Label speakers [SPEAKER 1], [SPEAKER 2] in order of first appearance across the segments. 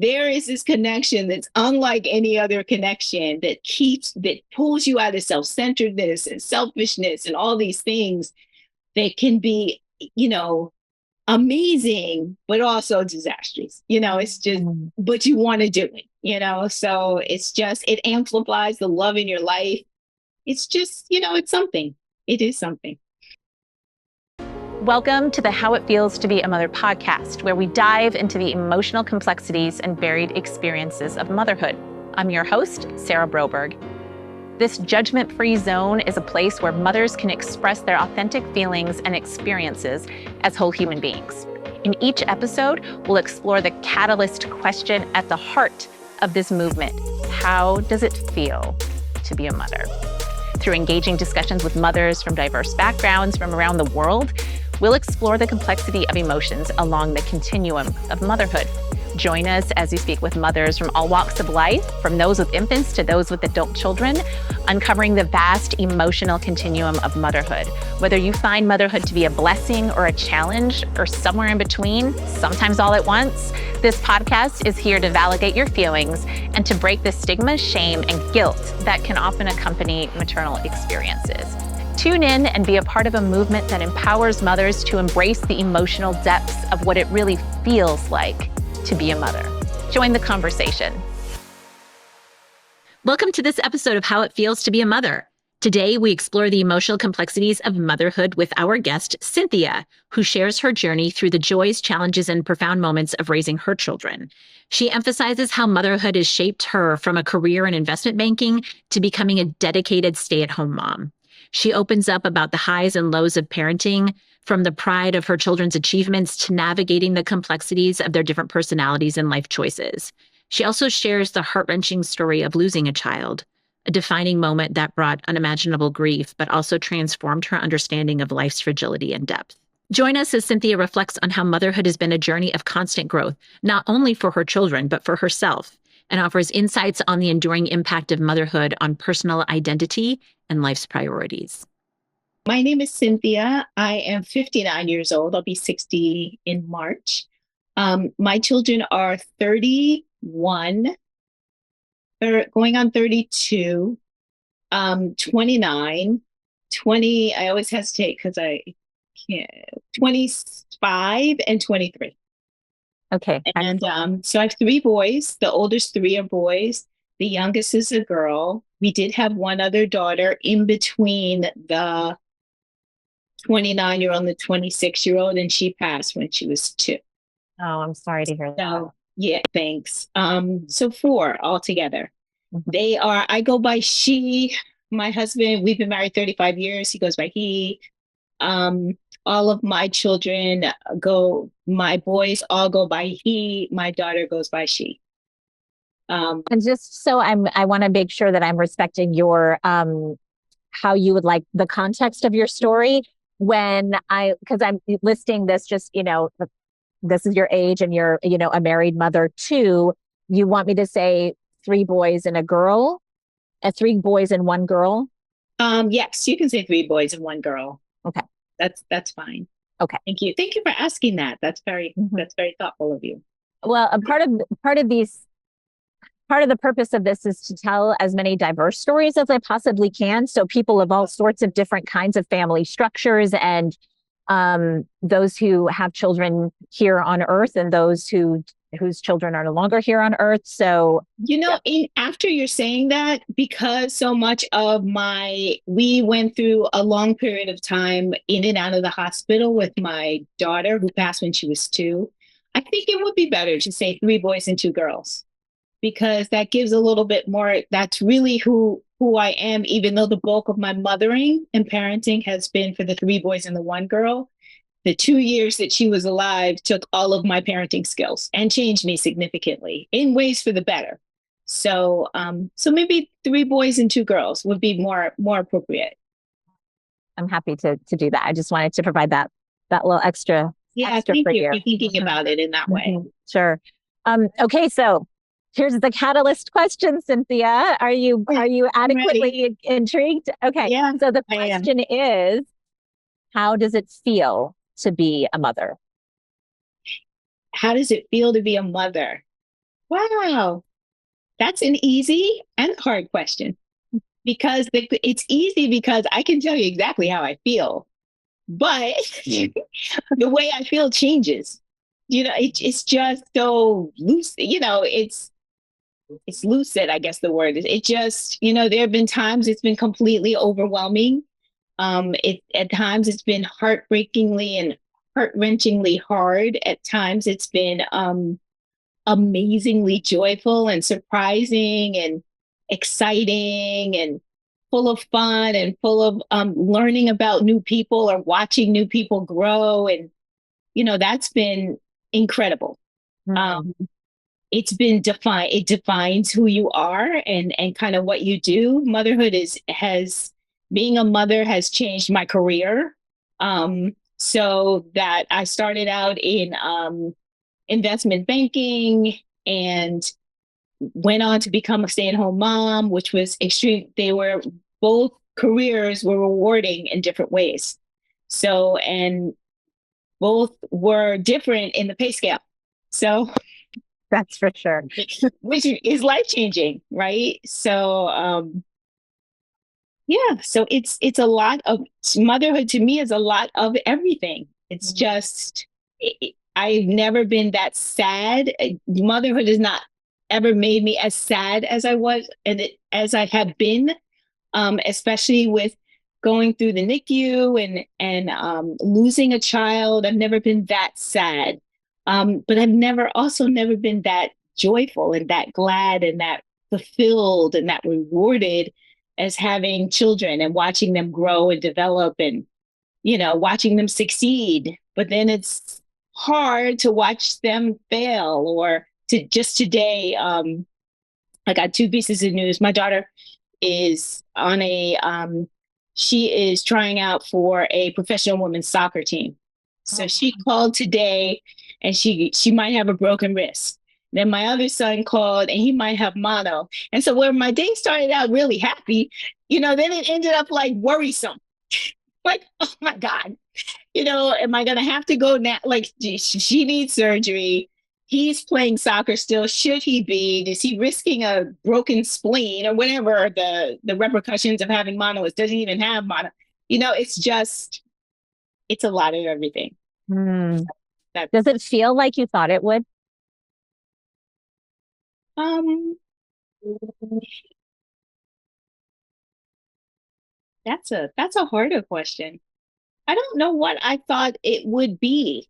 [SPEAKER 1] there is this connection that's unlike any other connection that pulls you out of self-centeredness and selfishness and all these things that can be, amazing, but also disastrous. It's just, but you want to do it, so it amplifies the love in your life. It's just, it's something. It is something.
[SPEAKER 2] Welcome to the How It Feels to Be a Mother podcast, where we dive into the emotional complexities and varied experiences of motherhood. I'm your host, Sarah Broberg. This judgment-free zone is a place where mothers can express their authentic feelings and experiences as whole human beings. In each episode, we'll explore the catalyst question at the heart of this movement. How does it feel to be a mother? Through engaging discussions with mothers from diverse backgrounds from around the world, we'll explore the complexity of emotions along the continuum of motherhood. Join us as we speak with mothers from all walks of life, from those with infants to those with adult children, uncovering the vast emotional continuum of motherhood. Whether you find motherhood to be a blessing or a challenge or somewhere in between, sometimes all at once, this podcast is here to validate your feelings and to break the stigma, shame, and guilt that can often accompany maternal experiences. Tune in and be a part of a movement that empowers mothers to embrace the emotional depths of what it really feels like to be a mother. Join the conversation.
[SPEAKER 3] Welcome to this episode of How It Feels to Be a Mother. Today, we explore the emotional complexities of motherhood with our guest, Cynthia, who shares her journey through the joys, challenges, and profound moments of raising her children. She emphasizes how motherhood has shaped her from a career in investment banking to becoming a dedicated stay-at-home mom. She opens up about the highs and lows of parenting, from the pride of her children's achievements to navigating the complexities of their different personalities and life choices. She also shares the heart-wrenching story of losing a child, a defining moment that brought unimaginable grief, but also transformed her understanding of life's fragility and depth. Join us as Cynthia reflects on how motherhood has been a journey of constant growth, not only for her children, but for herself, and offers insights on the enduring impact of motherhood on personal identity and life's priorities.
[SPEAKER 1] My name is Cynthia. I am 59 years old. I'll be 60 in March. My children are 31, going on 32, 29, 20. I always hesitate because I can't, 25 and 23.
[SPEAKER 3] Okay.
[SPEAKER 1] And so I have three boys. The oldest three are boys. The youngest is a girl. We did have one other daughter in between the 29-year-old and the 26-year-old, and she passed when she was 2.
[SPEAKER 3] Oh, I'm sorry to hear that.
[SPEAKER 1] So, yeah, thanks. So 4 altogether.
[SPEAKER 3] Mm-hmm.
[SPEAKER 1] I go by she. My husband, we've been married 35 years. He goes by he. All of my children my boys all go by he. My daughter goes by she.
[SPEAKER 3] And just so I want to make sure that I'm respecting your, how you would like the context of your story. Because I'm listing this just, this is your age and you're, a married mother too. You want me to say 3 boys and a girl? 3 boys and 1 girl?
[SPEAKER 1] Yes, you can say 3 boys and 1 girl.
[SPEAKER 3] Okay.
[SPEAKER 1] That's fine.
[SPEAKER 3] Okay.
[SPEAKER 1] Thank you. Thank you for asking that. That's very thoughtful of you.
[SPEAKER 3] Well, a part of the purpose of this is to tell as many diverse stories as I possibly can. So people of all sorts of different kinds of family structures and those who have children here on Earth and those whose children are no longer here on Earth. So,
[SPEAKER 1] after you're saying that, because so much of we went through a long period of time in and out of the hospital with my daughter who passed when she was 2, I think it would be better to say 3 boys and 2 girls. Because that gives a little bit more, that's really who I am, even though the bulk of my mothering and parenting has been for the 3 boys and the 1 girl. The 2 years that she was alive took all of my parenting skills and changed me significantly in ways for the better. So maybe 3 boys and 2 girls would be more appropriate.
[SPEAKER 3] I'm happy to do that. I just wanted to provide that little extra.
[SPEAKER 1] Yeah,
[SPEAKER 3] extra
[SPEAKER 1] thank
[SPEAKER 3] for
[SPEAKER 1] you for thinking about it in that way.
[SPEAKER 3] Sure. Okay, so here's the catalyst question, Cynthia. Are you adequately intrigued? Okay.
[SPEAKER 1] Yeah,
[SPEAKER 3] so the question is, how does it feel to be a mother?
[SPEAKER 1] How does it feel to be a mother? Wow. That's an easy and hard question because it's easy because I can tell you exactly how I feel, but the way I feel changes. It's just so loose. It's lucid, I guess the word is. It just, there have been times it's been completely overwhelming. At times it's been heartbreakingly and heart-wrenchingly hard. At times it's been amazingly joyful and surprising and exciting and full of fun and full of learning about new people or watching new people grow. And, that's been incredible. Um, it's been defined, it defines who you are and kind of what you do. Motherhood being a mother has changed my career. So that I started out in investment banking and went on to become a stay-at-home mom, which was extreme. Both careers were rewarding in different ways. So, and both were different in the pay scale. So,
[SPEAKER 2] That's for sure.
[SPEAKER 1] which is life-changing, right? So, yeah, so it's a lot of motherhood to me is a lot of everything. It's just I've never been that sad. Motherhood has not ever made me as sad as I was as I have been, especially with going through the NICU and losing a child. I've never been that sad, but I've never been that joyful and that glad and that fulfilled and that rewarded as having children and watching them grow and develop and watching them succeed. But then it's hard to watch them fail or to just today. I got two pieces of news. My daughter is she is trying out for a professional women's soccer team. So she called today and she might have a broken wrist. Then my other son called and he might have mono. And so where my day started out really happy, then it ended up like worrisome. Like, oh my God, am I going to have to go now? Like, she needs surgery. He's playing soccer still. Should he be? Is he risking a broken spleen or whatever the repercussions of having mono is? Doesn't even have mono. It's a lot of everything.
[SPEAKER 2] Does it feel like you thought it would?
[SPEAKER 1] That's a harder question. I don't know what I thought it would be.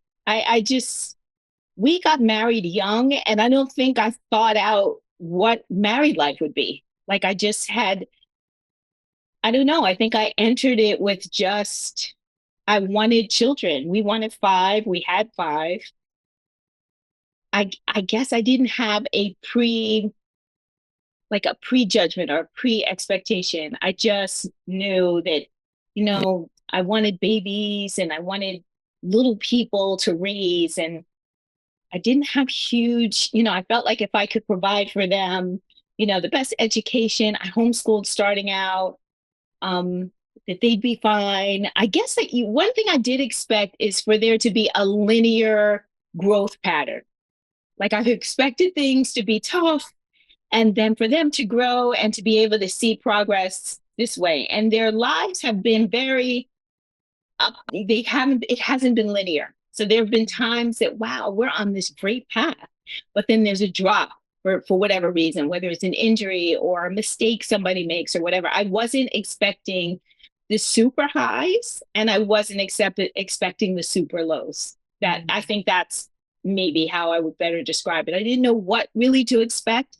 [SPEAKER 1] We got married young, and I don't think I thought out what married life would be. Like I don't know. I think I entered it with I wanted children. We wanted five. We had five. I guess I didn't have like a prejudgment or pre-expectation. I just knew that, I wanted babies and I wanted little people to raise. And I didn't have huge, I felt like if I could provide for them, the best education, I homeschooled starting out, that they'd be fine. I guess that one thing I did expect is for there to be a linear growth pattern. Like I expected things to be tough and then for them to grow and to be able to see progress this way. And their lives have been very it hasn't been linear. So there have been times that, wow, we're on this great path, but then there's a drop for whatever reason, whether it's an injury or a mistake somebody makes or whatever. I wasn't expecting the super highs and I wasn't expecting the super lows. That I think that's maybe how I would better describe it. I didn't know what really to expect.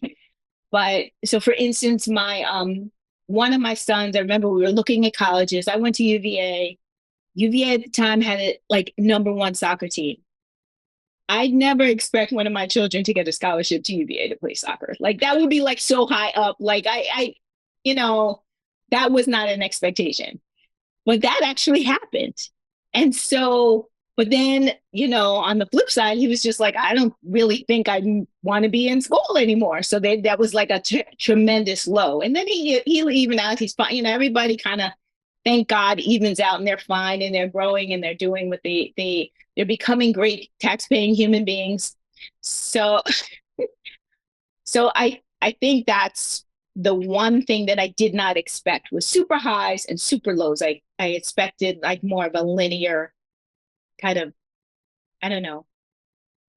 [SPEAKER 1] But so for instance, one of my sons, I remember we were looking at colleges. I went to UVA. UVA at the time had a like number 1 soccer team. I'd never expect one of my children to get a scholarship to UVA to play soccer. Like that would be like so high up. Like that was not an expectation, but that actually happened. And so, but then, on the flip side, he was just like, I don't really think I want to be in school anymore. So that was like a tremendous low. And then he'll even out, he's fine. Everybody kind of, thank God, evens out and they're fine and they're growing and they're doing what they're becoming great tax-paying human beings. So, So I think that's the one thing that I did not expect was super highs and super lows. I expected like more of a linear kind of, I don't know,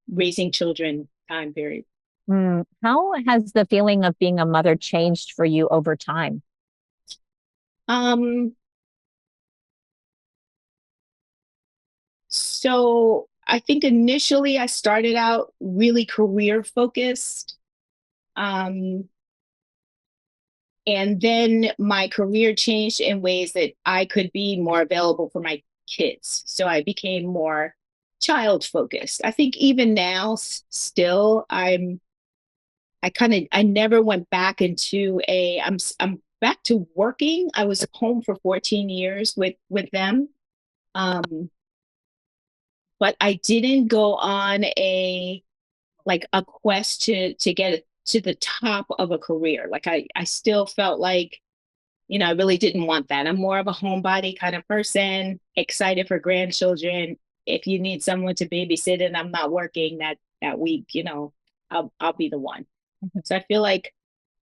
[SPEAKER 1] raising children time period.
[SPEAKER 3] How has the feeling of being a mother changed for you over time?
[SPEAKER 1] Um, so I think initially I started out really career focused. Um, and then my career changed in ways that I could be more available for my kids. So I became more child focused. I think even now, still, I never went back into I'm back to working. I was home for 14 years with them. Um, but I didn't go on a quest to get to the top of a career. Like I still felt like, I really didn't want that. I'm more of a homebody kind of person, excited for grandchildren. If you need someone to babysit and I'm not working that week, I'll be the one. So I feel like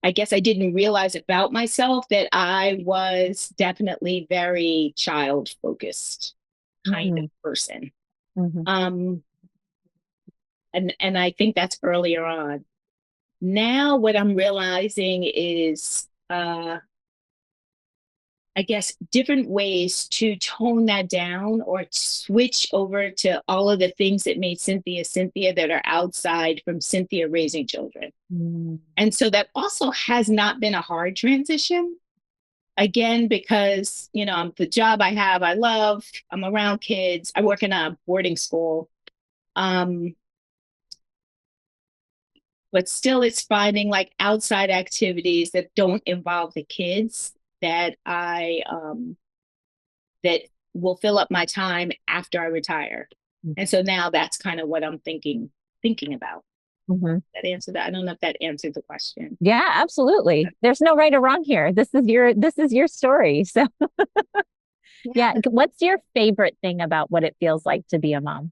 [SPEAKER 1] I guess I didn't realize about myself that I was definitely very child focused kind of person.
[SPEAKER 3] Mm-hmm.
[SPEAKER 1] And I think that's earlier on. Now what I'm realizing is I guess different ways to tone that down or switch over to all of the things that made Cynthia Cynthia that are outside from Cynthia raising children. And so that also has not been a hard transition. Again, because, the job I have, I love, I'm around kids, I work in a boarding school. But still it's finding like outside activities that don't involve the kids that that will fill up my time after I retire. And so now that's kind of what I'm thinking about. That answered that. I don't know if that answered the question.
[SPEAKER 3] Yeah, absolutely. There's no right or wrong here. This is your story. So yeah. What's your favorite thing about what it feels like to be a mom?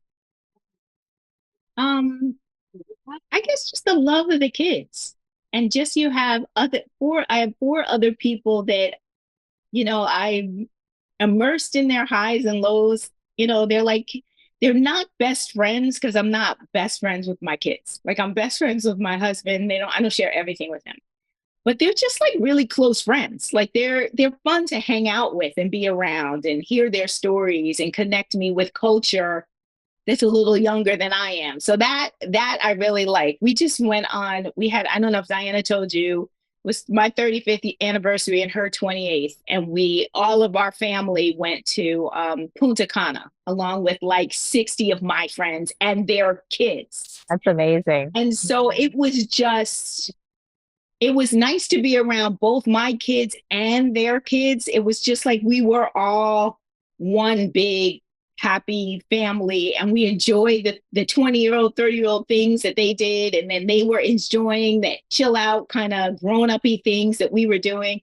[SPEAKER 1] I guess just the love of the kids. And just I have four other people that, I immersed in their highs and lows. They're not best friends because I'm not best friends with my kids. Like I'm best friends with my husband. I don't share everything with him, but they're just like really close friends. Like they're fun to hang out with and be around and hear their stories and connect me with culture that's a little younger than I am. So that I really like. We just I don't know if Diana told you, it was my 35th anniversary and her 28th. And all of our family went to Punta Cana along with like 60 of my friends and their kids.
[SPEAKER 3] That's amazing.
[SPEAKER 1] And so it was nice to be around both my kids and their kids. It was just like we were all one big happy family and we enjoyed the 20-year-old 30-year-old things that they did, and then they were enjoying that chill out kind of grown-up-y things that we were doing,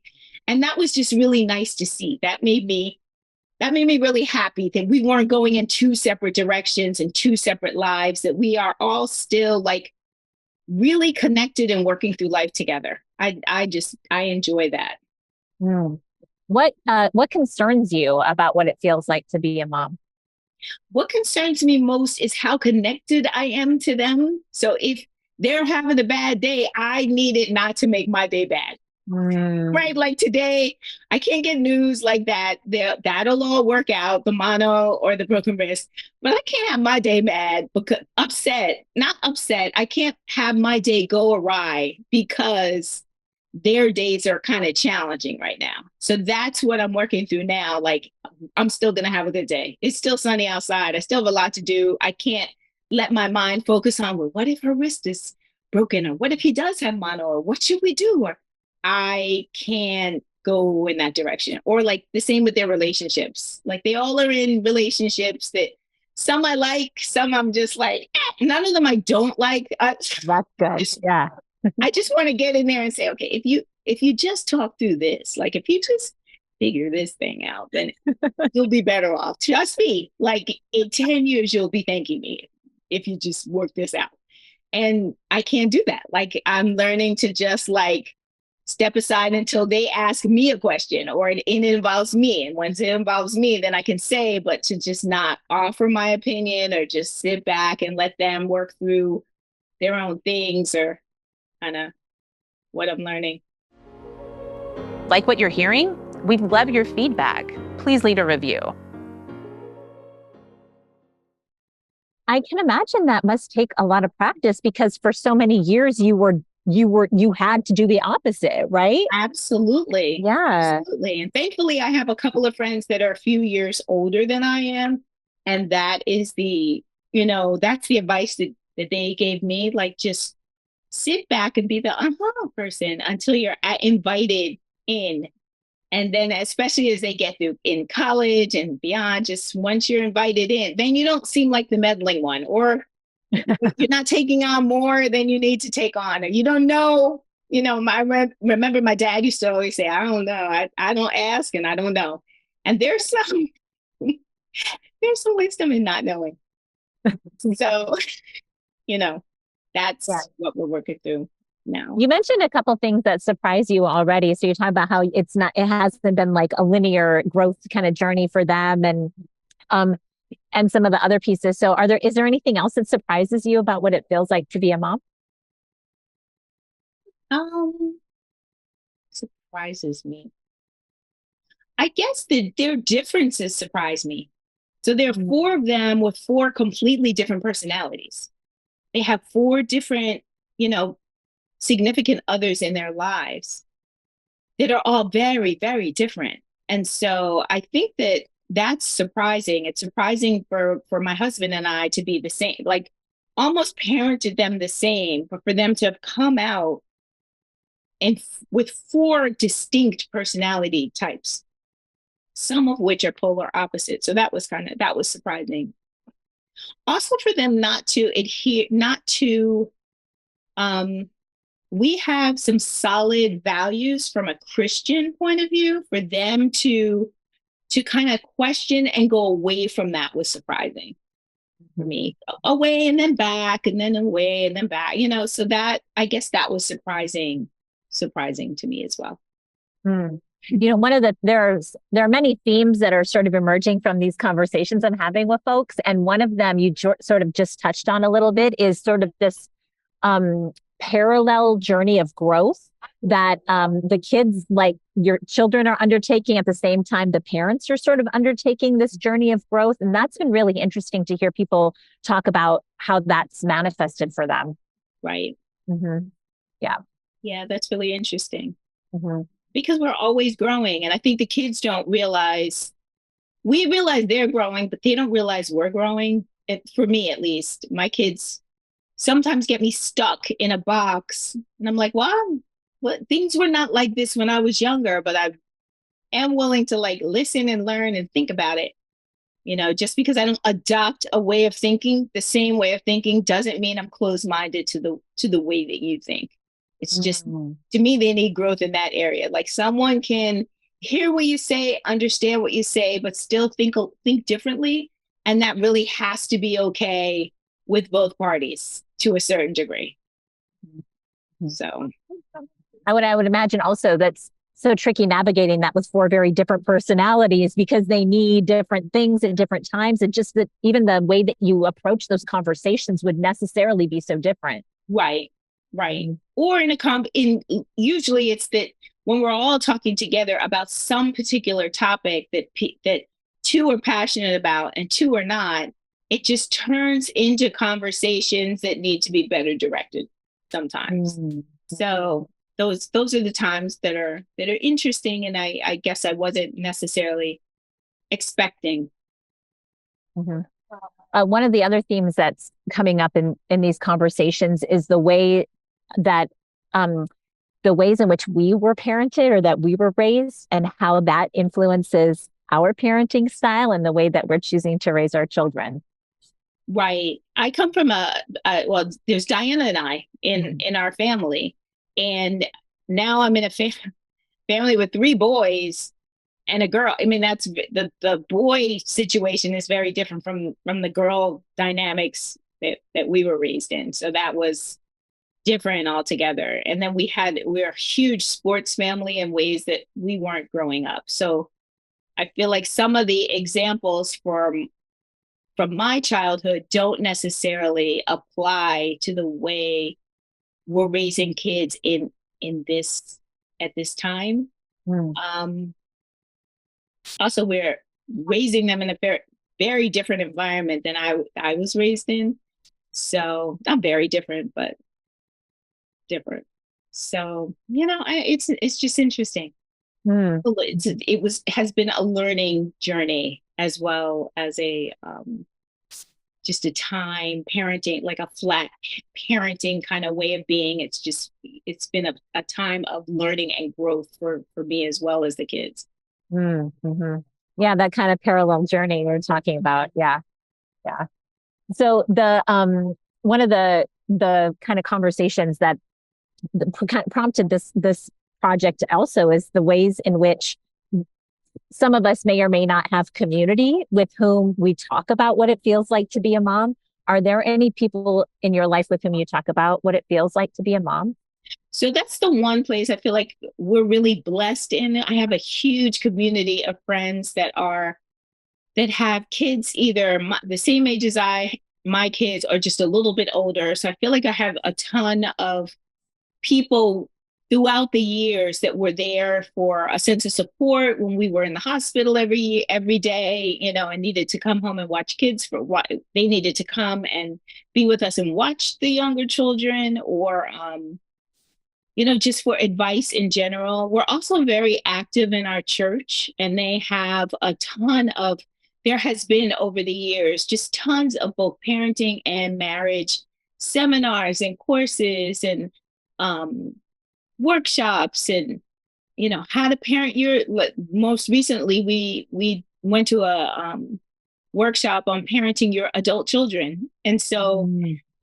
[SPEAKER 1] and that was just really nice to see. That made me really happy that we weren't going in two separate directions and two separate lives, that we are all still like really connected and working through life together. I enjoy that.
[SPEAKER 3] What concerns you about what it feels like to be a mom?
[SPEAKER 1] What concerns me most is how connected I am to them. So if they're having a bad day, I need it not to make my day bad. Right? Like today, I can't get news like that. That'll all work out, the mono or the broken wrist. But I can't have my day bad because not upset. I can't have my day go awry because their days are kind of challenging right now. So that's what I'm working through now. Like, I'm still going to have a good day. It's still sunny outside. I still have a lot to do. I can't let my mind focus on, well, what if her wrist is broken? Or what if he does have mono? Or what should we do? Or I can't go in that direction. Or like the same with their relationships. Like they all are in relationships that some I like, some I'm just like, none of them I don't like.
[SPEAKER 3] That's good. Yeah.
[SPEAKER 1] I just want to get in there and say, okay, if you just talk through this, like if you just figure this thing out, then you'll be better off. Trust me, like in 10 years, you'll be thanking me if you just work this out. And I can't do that. Like, I'm learning to just like step aside until they ask me a question, or it involves me. And once it involves me, then I can say, but to just not offer my opinion or just sit back and let them work through their own things, or kind of what I'm learning.
[SPEAKER 2] Like what you're hearing? We'd love your feedback. Please leave a review.
[SPEAKER 3] I can imagine that must take a lot of practice, because for so many years you had to do the opposite, right?
[SPEAKER 1] Absolutely.
[SPEAKER 3] Yeah.
[SPEAKER 1] Absolutely. And thankfully, I have a couple of friends that are a few years older than I am. And that is that's the advice that they gave me. Like, just sit back and be the person until you're invited in. And then, especially as they get through in college and beyond, just once you're invited in, then you don't seem like the meddling one, or you're not taking on more than you need to take on, or you don't know. Remember my dad used to always say, I don't know. I don't ask and I don't know. And there's some wisdom in not knowing. So, that's what we're working through now.
[SPEAKER 3] You mentioned a couple things that surprise you already. So you're talking about how it hasn't been like a linear growth kind of journey for them, and some of the other pieces. So is there anything else that surprises you about what it feels like to be a mom?
[SPEAKER 1] Surprises me. I guess that their differences surprise me. So there are 4 of them with 4 completely different personalities. They have 4 different, significant others in their lives that are all very, very different. And so I think that that's surprising. It's surprising for my husband and I to be the same, like almost parented them the same, but for them to have come out and with 4 distinct personality types, some of which are polar opposites. So that was surprising. Also, for them we have some solid values from a Christian point of view. For them to kind of question and go away from that was surprising for me. Away and then back, and then away and then back, so that, I guess that was surprising to me as well.
[SPEAKER 3] There are many themes that are sort of emerging from these conversations I'm having with folks. And one of them you sort of just touched on a little bit is sort of this parallel journey of growth that the kids, like your children, are undertaking at the same time the parents are sort of undertaking this journey of growth. And that's been really interesting to hear people talk about how that's manifested for them.
[SPEAKER 1] Right.
[SPEAKER 3] Mm-hmm.
[SPEAKER 1] Yeah, that's really interesting.
[SPEAKER 3] Mm-hmm.
[SPEAKER 1] Because we're always growing. And I think the kids don't realize, we realize they're growing, but they don't realize we're growing. For me, at least, my kids sometimes get me stuck in a box. And I'm like, well, things were not like this when I was younger, but I am willing to like listen and learn and think about it. Just because I don't adopt a way of thinking, the same way of thinking, doesn't mean I'm closed-minded to the way that you think. It's just, to me, they need growth in that area. Like, someone can hear what you say, understand what you say, but still think differently. And that really has to be okay with both parties to a certain degree. So
[SPEAKER 3] I would imagine also that's so tricky navigating that with 4 very different personalities, because they need different things at different times. And just that even the way that you approach those conversations would necessarily be so different.
[SPEAKER 1] Right. Or usually it's that when we're all talking together about some particular topic that 2 are passionate about and 2 are not, it just turns into conversations that need to be better directed sometimes. So those are the times that are interesting, and I guess I wasn't necessarily expecting.
[SPEAKER 3] One of the other themes that's coming up in these conversations is the way that the ways in which we were parented or that we were raised, and how that influences our parenting style and the way that we're choosing to raise our children.
[SPEAKER 1] Right. I come from there's Diana and I in our family, and now I'm in a family with 3 boys and a girl. I mean, that's the boy situation is very different from the girl dynamics that we were raised in. So that was different altogether. And then we're a huge sports family in ways that we weren't growing up. So I feel like some of the examples from my childhood don't necessarily apply to the way we're raising kids in this at this time. Also, we're raising them in a very, very different environment than I was raised in. So not very different, but different. So, it's just interesting. Has been a learning journey as well as a just a time parenting, like a flat parenting kind of way of being. It's been a time of learning and growth for me as well as the kids.
[SPEAKER 3] Mm-hmm. Yeah, that kind of parallel journey we're talking about. Yeah. So the one of the kind of conversations that prompted this project also is the ways in which some of us may or may not have community with whom we talk about what it feels like to be a mom. Are there any people in your life with whom you talk about what it feels like to be a mom?
[SPEAKER 1] So that's the one place I feel like we're really blessed in. I have a huge community of friends that have kids either the same age as my kids, or just a little bit older. So I feel like I have a ton of people throughout the years that were there for a sense of support when we were in the hospital every day, and needed to come home and watch kids for what they needed to come and be with us and watch the younger children, or, just for advice in general. We're also very active in our church, and they have there has been over the years, just tons of both parenting and marriage seminars and courses and, workshops and how to parent most recently we went to a workshop on parenting your adult children. And so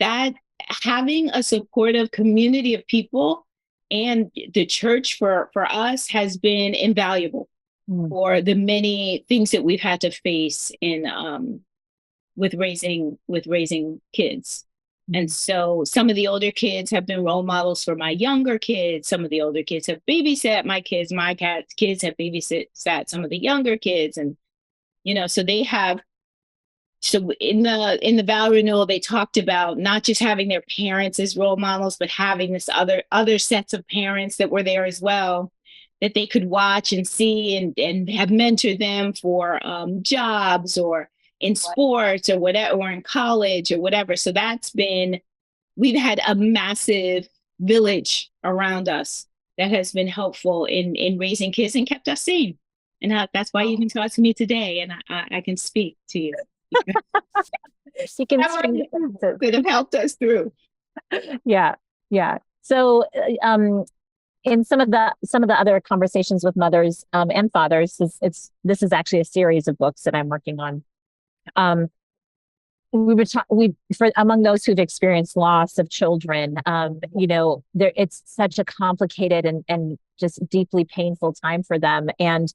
[SPEAKER 1] that having a supportive community of people and the church for us has been invaluable for the many things that we've had to face in with raising kids. And so some of the older kids have been role models for my younger kids. Some of the older kids have babysat my kids. My kids have babysat some of the younger kids. And, so they have, so in the vow renewal, they talked about not just having their parents as role models, but having this other sets of parents that were there as well, that they could watch and see and have mentored them for jobs or in sports or whatever, or in college or whatever. So we've had a massive village around us that has been helpful in raising kids and kept us sane. And that's why you can talk to me today, and I can speak to you.
[SPEAKER 3] You can
[SPEAKER 1] that have helped us through.
[SPEAKER 3] Yeah. So in some of the other conversations with mothers and fathers, this is actually a series of books that I'm working on. For among those who've experienced loss of children, it's such a complicated and just deeply painful time for them, and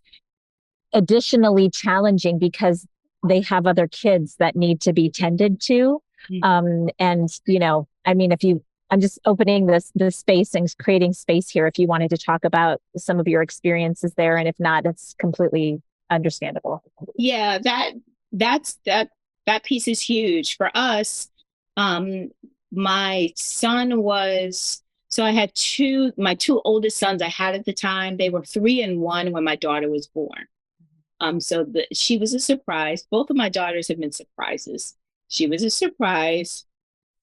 [SPEAKER 3] additionally challenging because they have other kids that need to be tended to. I'm just opening this space and creating space here if you wanted to talk about some of your experiences there, and if not, it's completely understandable.
[SPEAKER 1] Yeah, that piece is huge for us. My son so I had my two oldest sons I had at the time. They were 3 and 1 when my daughter was born. She was a surprise. Both of my daughters have been surprises. She was a surprise,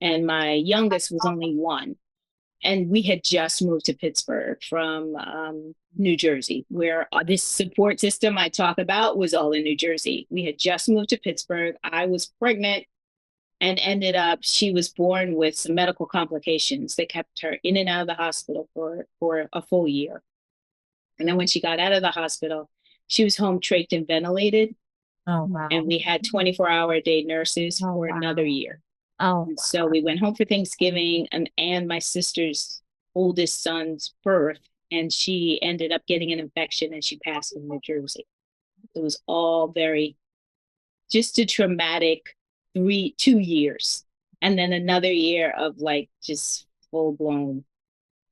[SPEAKER 1] and my youngest was only 1. And we had just moved to Pittsburgh from New Jersey, where this support system I talk about was all in New Jersey. We had just moved to Pittsburgh. I was pregnant and she was born with some medical complications that kept her in and out of the hospital for a full year. And then when she got out of the hospital, she was home trached and ventilated.
[SPEAKER 3] Oh, wow.
[SPEAKER 1] And we had 24-hour-a-day nurses for another year.
[SPEAKER 3] Oh,
[SPEAKER 1] so we went home for Thanksgiving and my sister's oldest son's birth, and she ended up getting an infection and she passed in New Jersey. It was all just a traumatic 2 years. and then another year of like just full blown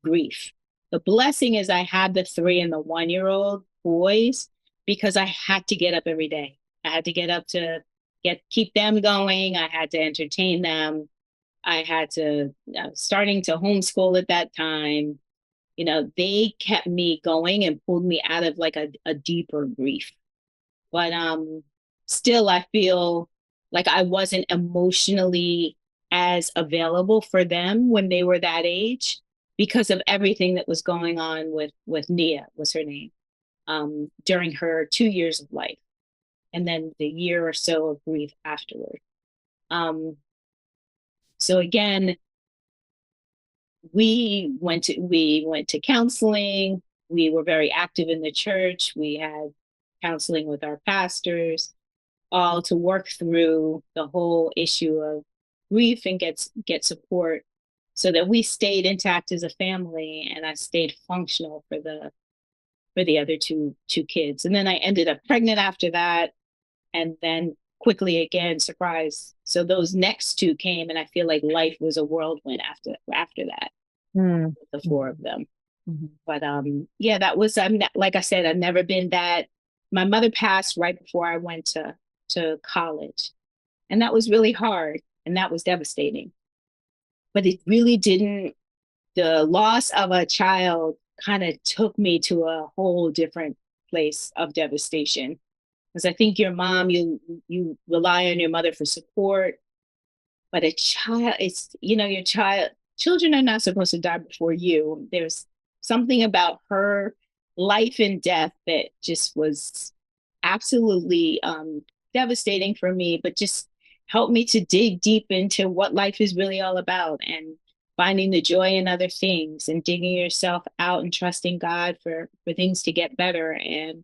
[SPEAKER 1] grief. The blessing is I had the 3 and the 1-year-old boys because I had to get up every day. I had to get up to keep them going. I had to entertain them. I had to starting to homeschool at that time. They kept me going and pulled me out of like a deeper grief. But still, I feel like I wasn't emotionally as available for them when they were that age because of everything that was going on with Nia, was her name, during her 2 years of life, and then the year or so of grief afterward. So again, we went to counseling. We were very active in the church. We had counseling with our pastors, all to work through the whole issue of grief and get support so that we stayed intact as a family, and I stayed functional for the other two kids. And then I ended up pregnant after that, and then quickly again, surprise. So those next 2 came, and I feel like life was a whirlwind after that. The 4 of them.
[SPEAKER 3] Mm-hmm.
[SPEAKER 1] But yeah, that was like I said, I've never been that. My mother passed right before I went to college, and that was really hard, and that was devastating. But it really didn't. The loss of a child kind of took me to a whole different place of devastation. Because I think your mom, you rely on your mother for support, but a child, it's, your children are not supposed to die before you. There's something about her life and death that just was absolutely devastating for me, but just helped me to dig deep into what life is really all about, and finding the joy in other things, and digging yourself out and trusting God for things to get better. And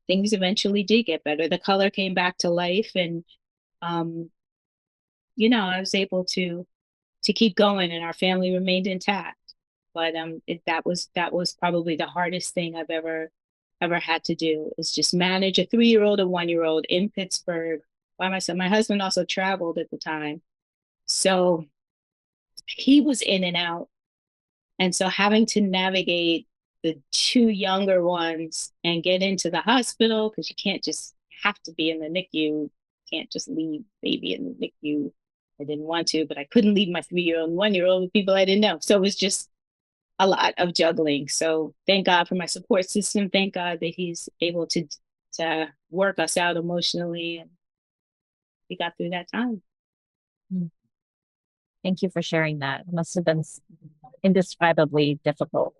[SPEAKER 1] things eventually did get better. The color came back to life, and I was able to keep going, and our family remained intact. But that was probably the hardest thing I've ever had to do, is just manage a 3-year-old and 1-year-old in Pittsburgh by myself. My husband also traveled at the time, so he was in and out. And so having to navigate the 2 younger ones and get into the hospital, because you can't just have to be in the NICU. You can't just leave baby in the NICU. I didn't want to, but I couldn't leave my 3-year-old and 1-year-old with people I didn't know. So it was just a lot of juggling. So thank God for my support system. Thank God that he's able to work us out emotionally, and we got through that time.
[SPEAKER 3] Thank you for sharing that. It must have been indescribably difficult.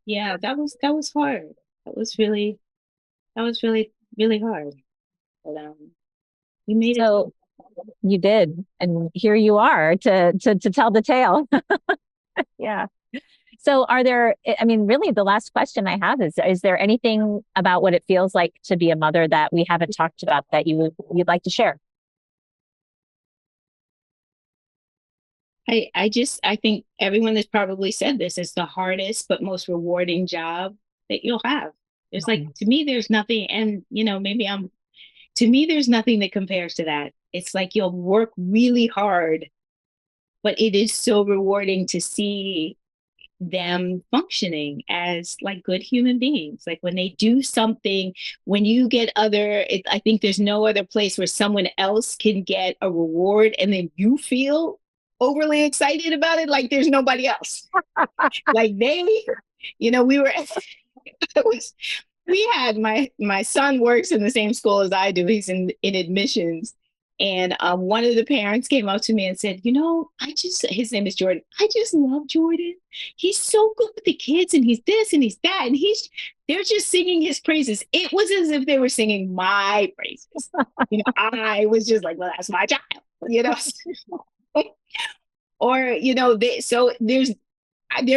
[SPEAKER 1] Yeah, that was hard. That was really really hard. But we made it.
[SPEAKER 3] So you did, and here you are to tell the tale. Yeah. So really the last question I have is there anything about what it feels like to be a mother that we haven't talked about that you'd like to share?
[SPEAKER 1] I think everyone has probably said this, is the hardest but most rewarding job that you'll have. It's like, to me, there's nothing, and to me, there's nothing that compares to that. It's like you'll work really hard, but it is so rewarding to see them functioning as like good human beings. Like when they do something, when you get I think there's no other place where someone else can get a reward and then you feel overly excited about it. Like there's nobody else. Like we had my son works in the same school as I do. He's in admissions. And one of the parents came up to me and said, his name is Jordan. I just love Jordan. He's so good with the kids, and he's this and he's that. And they're just singing his praises. It was as if they were singing my praises. I was just like, well, that's my child, or, so there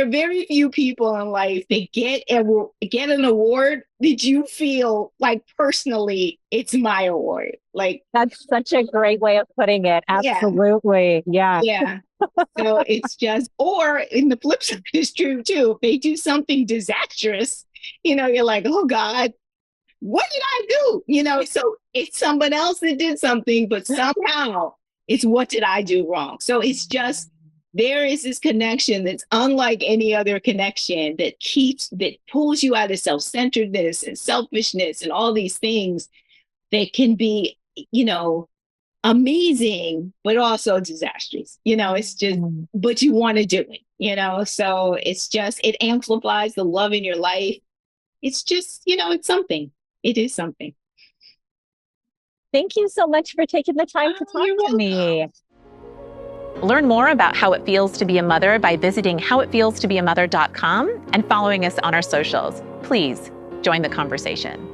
[SPEAKER 1] are very few people in life that get an award that you feel like personally it's my award. Like,
[SPEAKER 3] that's such a great way of putting it. Absolutely. Yeah.
[SPEAKER 1] Yeah. So it's just, or in the flip side is true too. If they do something disastrous, you're like, oh God, what did I do? So it's someone else that did something, but somehow It's what did I do wrong? So it's just, there is this connection that's unlike any other connection that pulls you out of self-centeredness and selfishness and all these things that can be, amazing, but also disastrous. It's just, but you want to do it, so it's just, it amplifies the love in your life. It's just, it's something. It is something.
[SPEAKER 2] Thank you so much for taking the time to talk to me. Learn more about how it feels to be a mother by visiting howitfeelstobeamother.com and following us on our socials. Please join the conversation.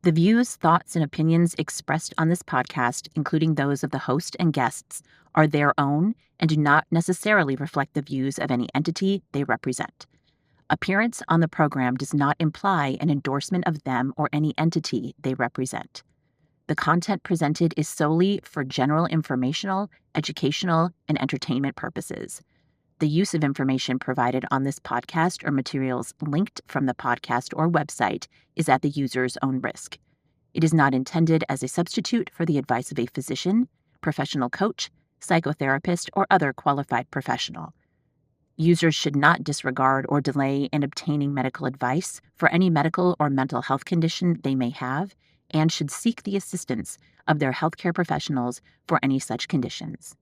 [SPEAKER 3] The views, thoughts, and opinions expressed on this podcast, including those of the host and guests, are their own and do not necessarily reflect the views of any entity they represent. Appearance on the program does not imply an endorsement of them or any entity they represent. The content presented is solely for general informational, educational, and entertainment purposes. The use of information provided on this podcast or materials linked from the podcast or website is at the user's own risk. It is not intended as a substitute for the advice of a physician, professional coach, psychotherapist, or other qualified professional. Users should not disregard or delay in obtaining medical advice for any medical or mental health condition they may have, and should seek the assistance of their healthcare professionals for any such conditions.